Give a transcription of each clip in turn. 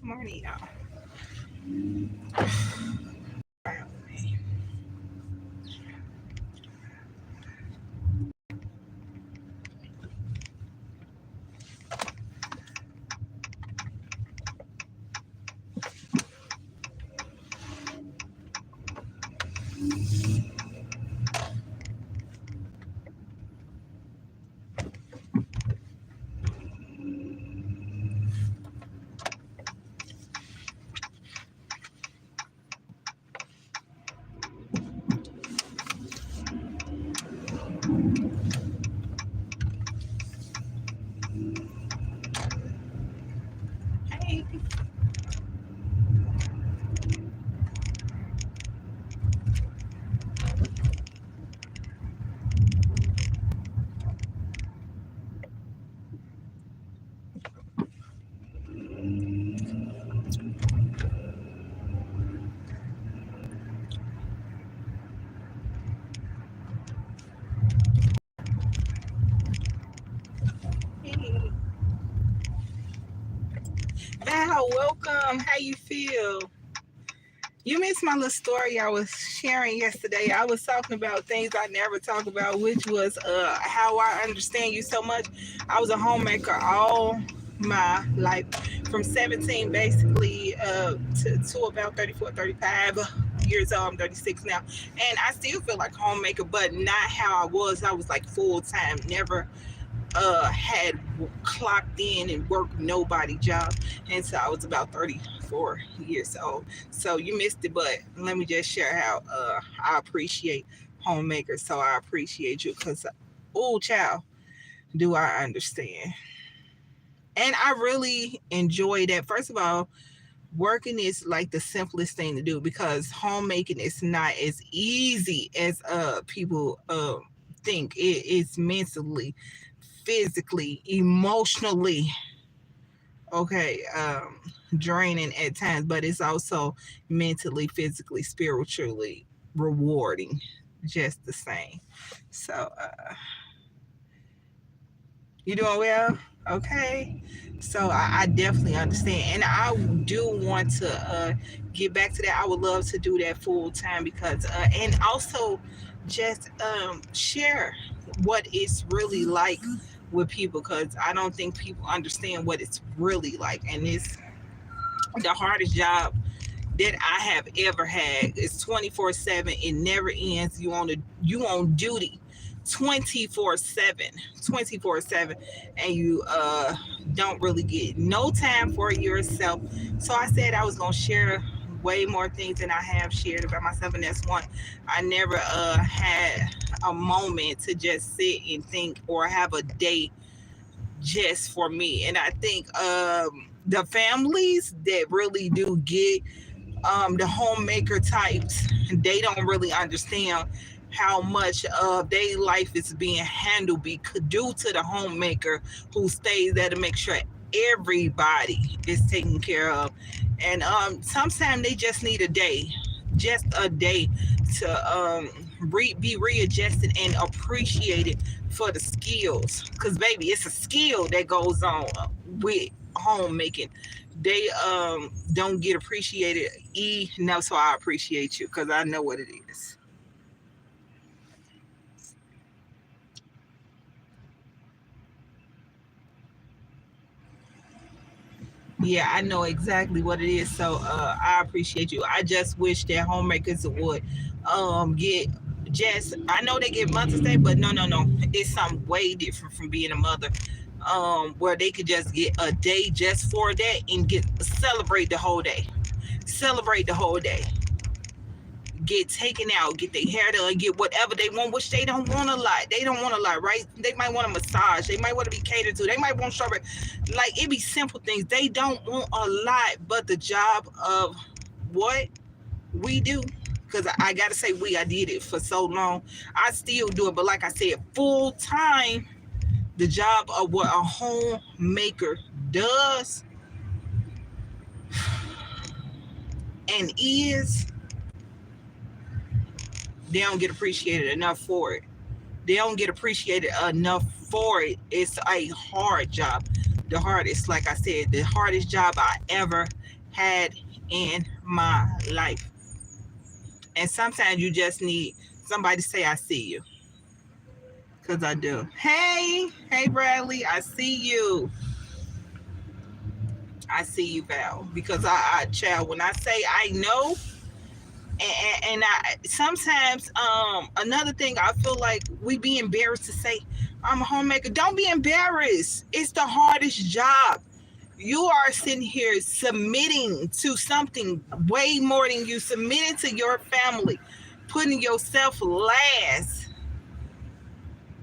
Morning, y'all. Hey. Hey. Val, welcome. How you feel? You missed my little story I was sharing yesterday. I was talking about things I never talk about, which was how I understand you so much. I was a homemaker all my life, from 17 basically to about 34, 35 years old. I'm 36 now. And I still feel like a homemaker, but not how I was. I was like full time, never had clocked in and worked nobody job, and so I was about 34 years old. So you missed it, but let me just share how I appreciate homemakers. So I appreciate you because, oh child, do I understand. And I really enjoy that. First of all, working is like the simplest thing to do because homemaking is not as easy as people think. It is mentally, physically, emotionally, okay, draining at times, but it's also mentally, physically, spiritually rewarding just the same. So you doing well? Okay. So I definitely understand. And I do want to get back to that. I would love to do that full time because, and also just share what it's really like with people because I don't think people understand what it's really like. And it's the hardest job that I have ever had. It's 24/7. It never ends. You on duty 24/7, 24/7, and you don't really get no time for yourself. So I said I was gonna share way more things than I have shared about myself, and that's one. I never had a moment to just sit and think or have a day just for me. And I think the families that really do get the homemaker types, they don't really understand how much of their life is being handled due to the homemaker who stays there to make sure everybody is taken care of. And sometimes they just need a day, just a day to be readjusted and appreciated for the skills. Because, baby, it's a skill that goes on with homemaking. They don't get appreciated enough, so I appreciate you because I know what it is. Yeah, I know exactly what it is, so I appreciate you. I just wish that homemakers would get just, I know they get Mother's Day, but no, no, no, it's something way different from being a mother, where they could just get a day just for that and get celebrate the whole day, celebrate the whole day, get taken out, get their hair done, get whatever they want, which they don't want a lot. They don't want a lot, right? They might want a massage. They might want to be catered to. They might want strawberry. Like, it be simple things. They don't want a lot, but the job of what we do, because I got to say I did it for so long. I still do it, but like I said, full time, the job of what a homemaker does and is, they don't get appreciated enough for it. They don't get appreciated enough for it. It's a hard job. The hardest, like I said, the hardest job I ever had in my life. And sometimes you just need somebody to say, I see you. Because I do. Hey, Bradley, I see you. I see you, Val. Because child, when I say I know, and I sometimes, another thing I feel like we be embarrassed to say, I'm a homemaker. Don't be embarrassed. It's the hardest job. You are sitting here submitting to something way more than you submitting to your family, putting yourself last.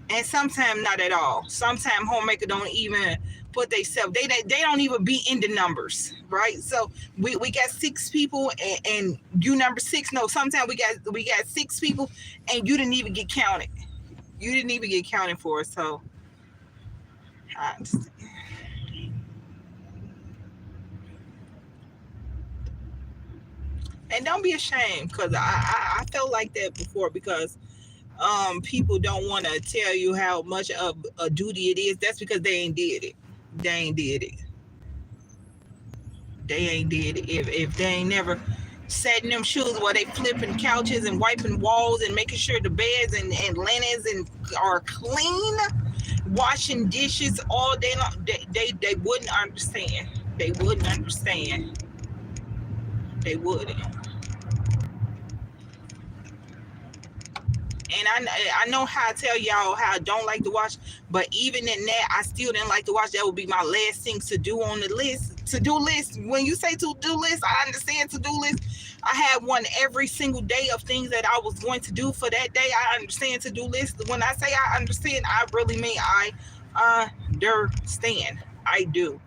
And sometimes not at all. Sometimes homemaker don't even put themselves. They don't even be in the numbers, right? So we got 6 people, and you number 6. No, sometimes we got 6 people, and you didn't even get counted. You didn't even get counted for. So I understand. And don't be ashamed, because I felt like that before, because people don't want to tell you how much of a duty it is. That's because they ain't did it. They ain't did it. They ain't did it. If they ain't never sat in them shoes while they flipping couches and wiping walls and making sure the beds and linens and are clean, washing dishes all day long, they wouldn't understand. They wouldn't understand. They wouldn't. And I know how I tell y'all how I don't like to watch, but even in that, I still didn't like to watch. That would be my last thing to do on the list. To do list. When you say to do list, I understand to do list. I had one every single day of things that I was going to do for that day. I understand to do list. When I say I understand, I really mean I understand. I do.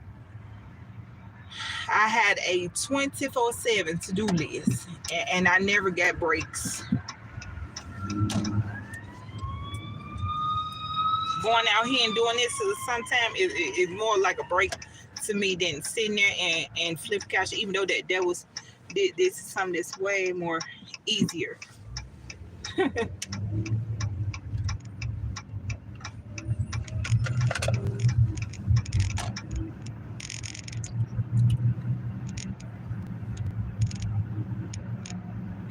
I had a 24/7 to do list, and I never got breaks. Going out here and doing this sometimes is more like a break to me than sitting there and flip couch, even though that was this is something that's way more easier.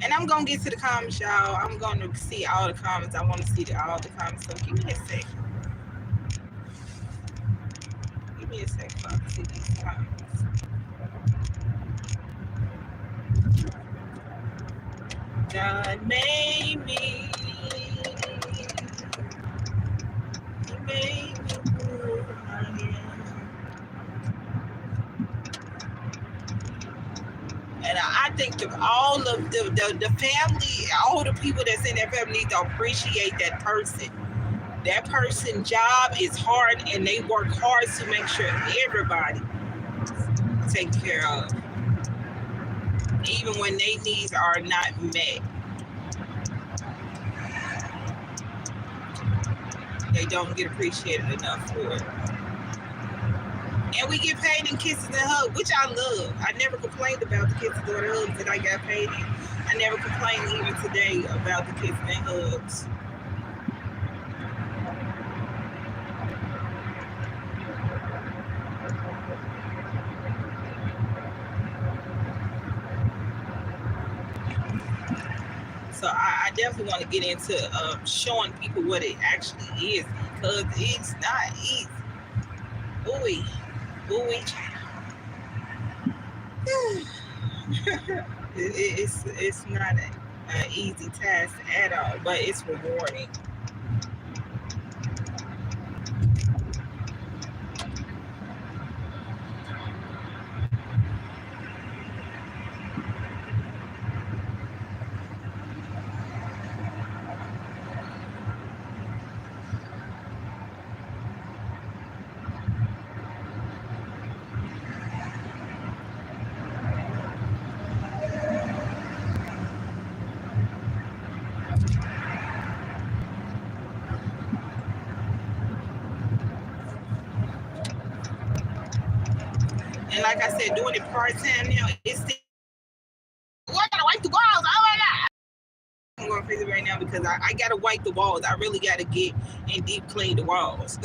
And I'm gonna get to the comments, y'all. I'm gonna see all the comments. I want to see all the comments. So give me a sec. Give me a sec so I can see these comments. God made me. He made me who I am. And I think all of the family, all the people that's in that family need to appreciate that person. That person's job is hard, and they work hard to make sure everybody taken care of, even when their needs are not met. They don't get appreciated enough for it. And we get paid in kisses and hugs, which I love. I never complained about the kisses or the hugs that I got paid in. I never complained even today about the kisses and hugs. So I definitely want to get into showing people what it actually is, because it's not easy. Ooh, it's not an easy task at all, but it's rewarding. And like I said, doing it part time now, it's still, oh, I gotta wipe the walls. Oh my god, I'm going crazy right now because I gotta wipe the walls. I really gotta get and deep clean the walls.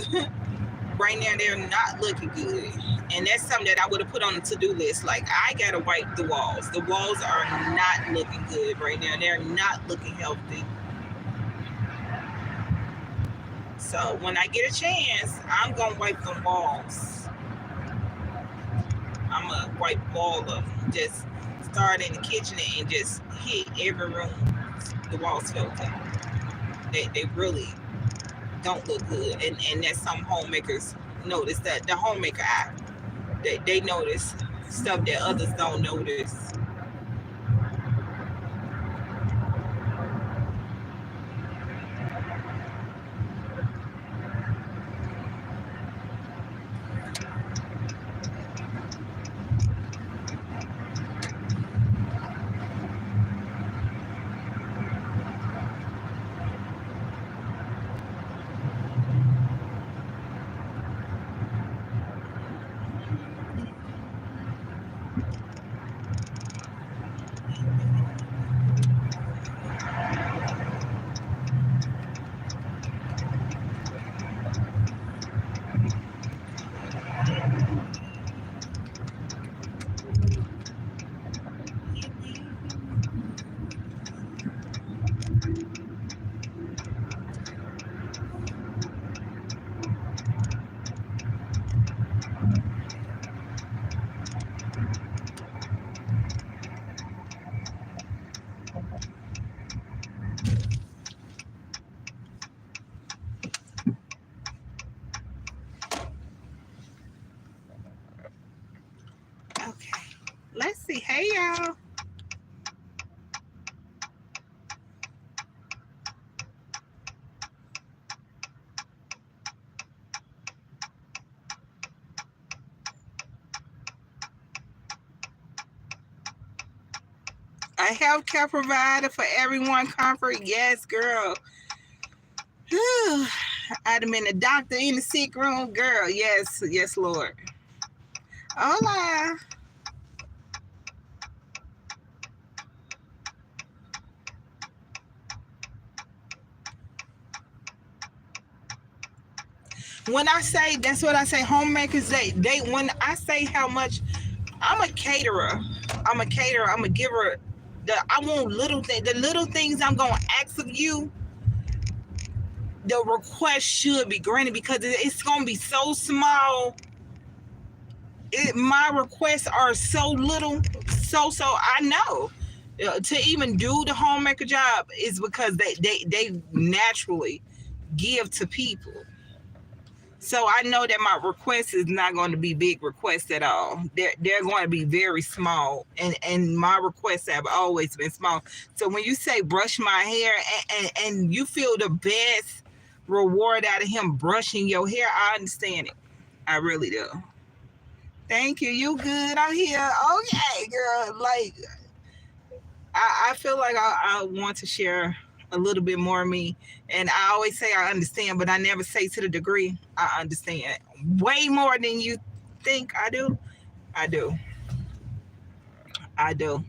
right now they're not looking good, and that's something that I would have put on the to-do list. Like, I gotta wipe the walls. The walls are not looking good right now. They're not looking healthy. So when I get a chance, I'm gonna wipe them walls. I'm gonna wipe all of them. Just start in the kitchen and just hit every room. The walls filthy. They really don't look good, and that some homemakers notice, that the homemaker eye, they notice stuff that others don't notice. Okay, let's see. Hey, y'all. A healthcare provider for everyone comfort. Yes, girl. I'd have been a doctor in the sick room, girl. Yes, yes, Lord. Hola. When I say, that's what I say, homemakers, they when I say how much, I'm a caterer. I'm a caterer. I'm a giver. I want little things. The little things I'm gonna ask of you, the request should be granted, because it's gonna be so small. My requests are so little, so I know. To even do the homemaker job is because they naturally give to people. So I know that my request is not going to be big requests at all. They're going to be very small, and my requests have always been small. So when you say brush my hair, and you feel the best reward out of him brushing your hair, I understand it. I really do. Thank you. You good? I'm here. Okay, girl. Like, I feel like I want to share a little bit more of me. And I always say I understand, but I never say to the degree I understand. Way more than you think I do. I do. I do.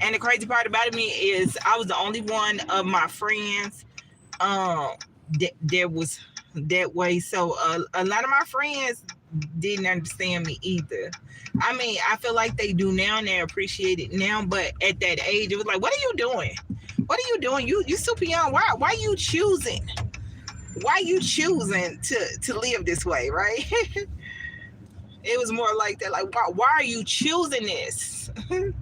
And the crazy part about me is I was the only one of my friends um that was that way. So a lot of my friends didn't understand me either. I mean, I feel like they do now and they appreciate it now, but at that age, it was like, what are you doing? What are you doing? You super young. Why you choosing? Why you choosing to live this way, right? It was more like that. Like, why are you choosing this? And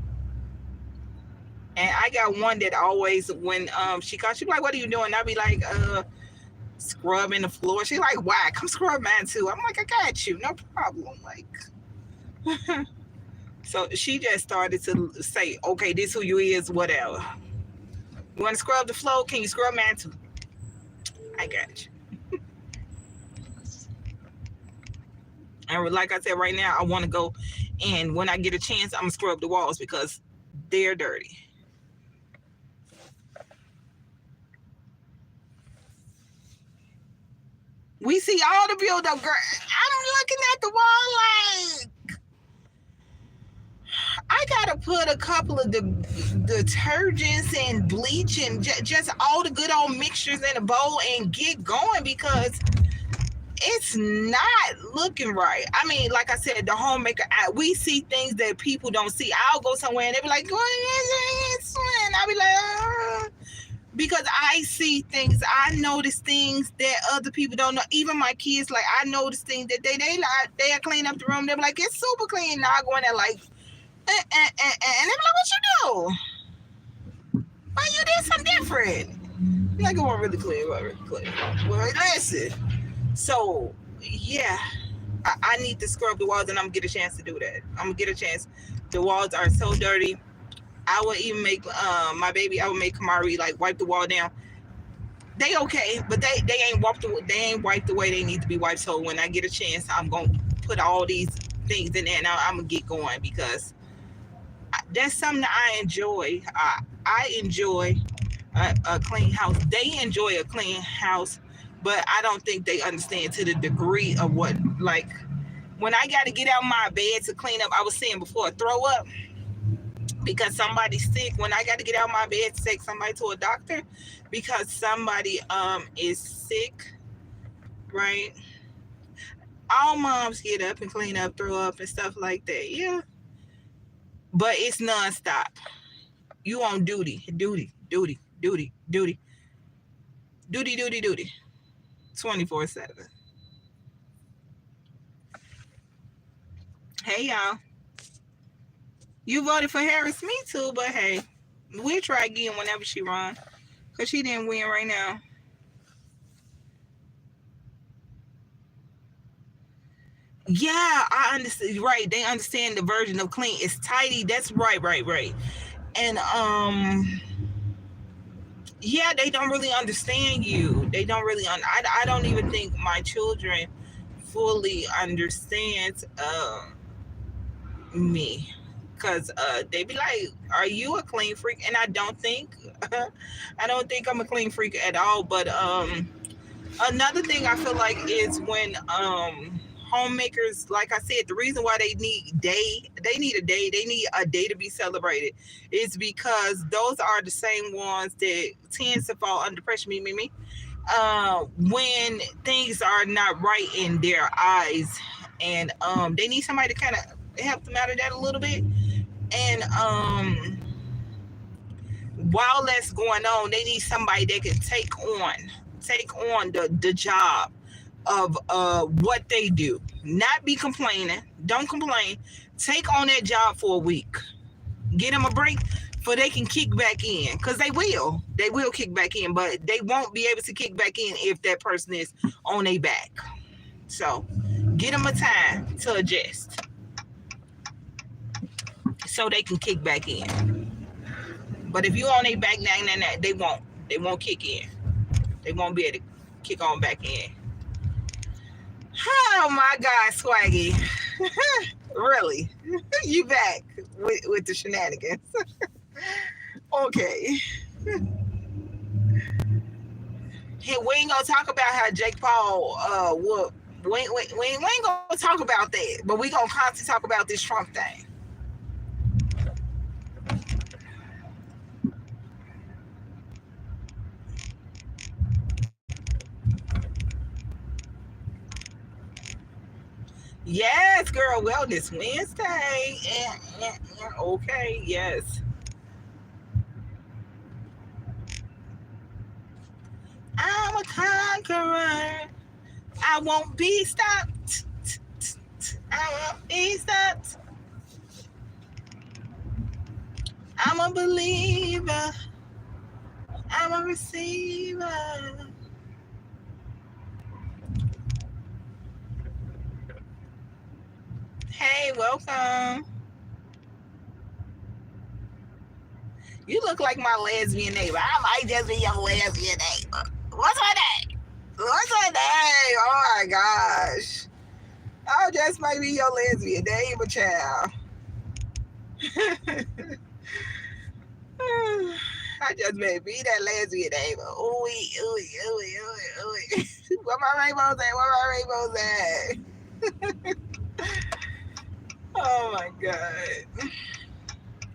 I got one that always, when she calls, she be like, what are you doing? I'll be like, scrubbing the floor. She's like, why? Come scrub mine too. I'm like, I got you, no problem. Like, so she just started to say, okay, this who you is, whatever. You want to scrub the floor? Can you scrub mine too? I got you. And like I said, right now, I want to go, and when I get a chance, I'm going to scrub the walls because they're dirty. We see all the build-up, girl. I'm looking at the wall like, I gotta put a couple of the detergents and bleach and just all the good old mixtures in a bowl and get going, because it's not looking right. I mean, like I said, the homemaker, we see things that people don't see. I'll go somewhere and they be like, "What is this?" And I'll be like, because I see things, I notice things that other people don't know. Even my kids, like, I notice things that they clean up the room. They're like, "It's super clean." Now I go in there like, and they're like, "What you do? Why you did something different?" I'm like, "It wasn't really clean, it wasn't really clean." Well, listen. So yeah, I need to scrub the walls, and I'm gonna get a chance to do that. I'm gonna get a chance. The walls are so dirty. I would even make my baby. I would make Kamari like wipe the wall down. They okay, but they ain't wiped the way they need to be wiped. So when I get a chance, I'm gonna put all these things in there, and I'm gonna get going, because that's something that I enjoy. I enjoy a clean house. They enjoy a clean house, but I don't think they understand to the degree of what, like, when I got to get out of my bed to clean up. I was saying before, throw up because somebody's sick. When I got to get out of my bed to take somebody to a doctor because somebody is sick, right? All moms get up and clean up, throw up and stuff like that. Yeah, but it's nonstop. You on duty, duty, duty, duty, duty, duty, duty, duty, 24/7. Hey y'all, you voted for Harris, me too, but hey, we'll try again whenever she run, cause she didn't win right now. Yeah, I understand. Right, they understand the version of clean. It's tidy. That's right, right, right. And yeah, they don't really understand you. They don't really. I don't even think my children fully understand me, because they be like, "Are you a clean freak?" And I don't think, I don't think I'm a clean freak at all. But another thing I feel like is when homemakers, like I said, the reason why they need a day, they need a day to be celebrated, is because those are the same ones that tends to fall under pressure. Me. When things are not right in their eyes, and they need somebody to kind of help them out of that a little bit. And while that's going on, they need somebody that can take on the job of what they do. Not be complaining. Don't complain. Take on that job for a week. Get them a break so they can kick back in. Because they will. They will kick back in, but they won't be able to kick back in if that person is on their back. So get them a time to adjust so they can kick back in. But if you on their back now, they won't. They won't kick in. They won't be able to kick on back in. Oh my God, Swaggy. Really? You back with the shenanigans. Okay. Hey, we ain't gonna talk about how Jake Paul whooped. We ain't gonna talk about that, but we gonna constantly talk about this Trump thing. Yes, girl, Wellness Wednesday. Okay, yes. I'm a conqueror. I won't be stopped. I won't be stopped. I'm a believer. I'm a receiver. Hey, welcome. You look like my lesbian neighbor. I might just be your lesbian neighbor. What's her name? What's her name? Oh my gosh. I just might be your lesbian neighbor, child. I just may be that lesbian neighbor. Ooh, ooh, ooh, ooh, ooh. Where my rainbows at? Where my rainbows at? Oh my God.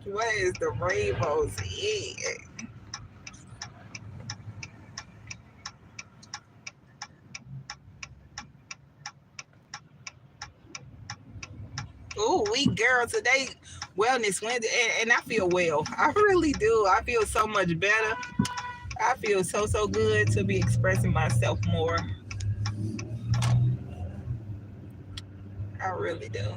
What is the rainbow's egg? Ooh, we girl today, Wellness Wednesday, and I feel well. I really do. I feel so much better. I feel so good to be expressing myself more. I really do.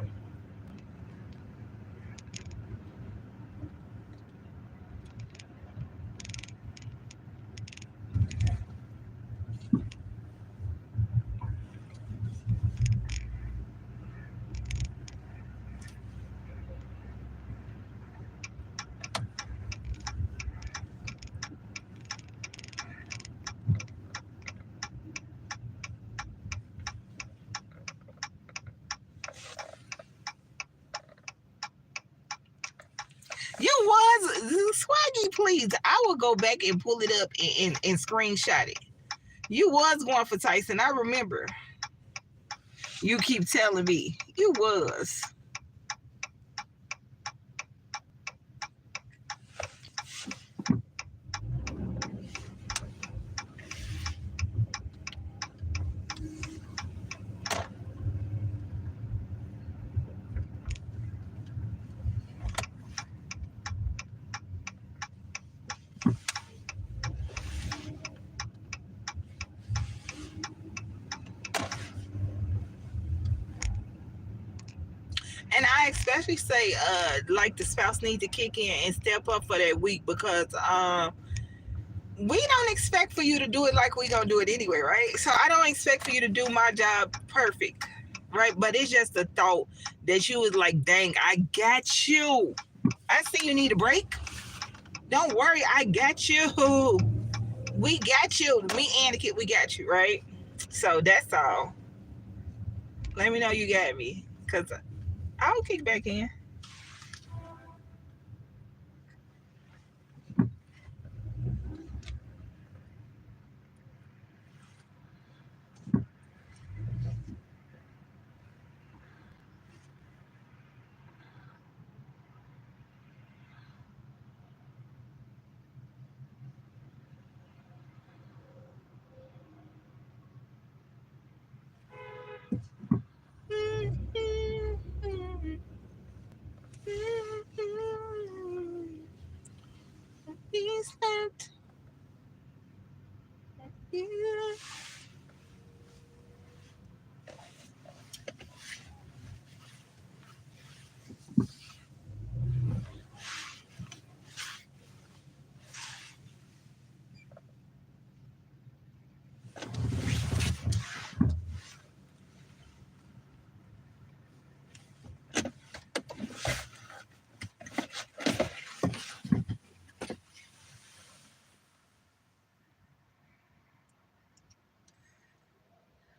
You was Swaggy, please. I will go back and pull it up and screenshot it. You was going for Tyson. I remember. You keep telling me. You was. And I especially say, like the spouse need to kick in and step up for that week because we don't expect for you to do it like we gonna do it anyway, right? So I don't expect for you to do my job perfect, right? But it's just a thought that you was like, dang, I got you. I see you need a break. Don't worry, I got you. We got you. Me and the kid, we got you, right? So that's all. Let me know you got me, cause I'll kick back in.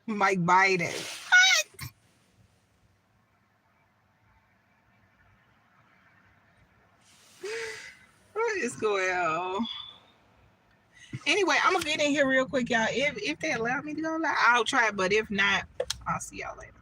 Mike Biden. What is going on? Anyway, I'm gonna get in here real quick, y'all. If they allow me to go live, I'll try. But if not, I'll see y'all later.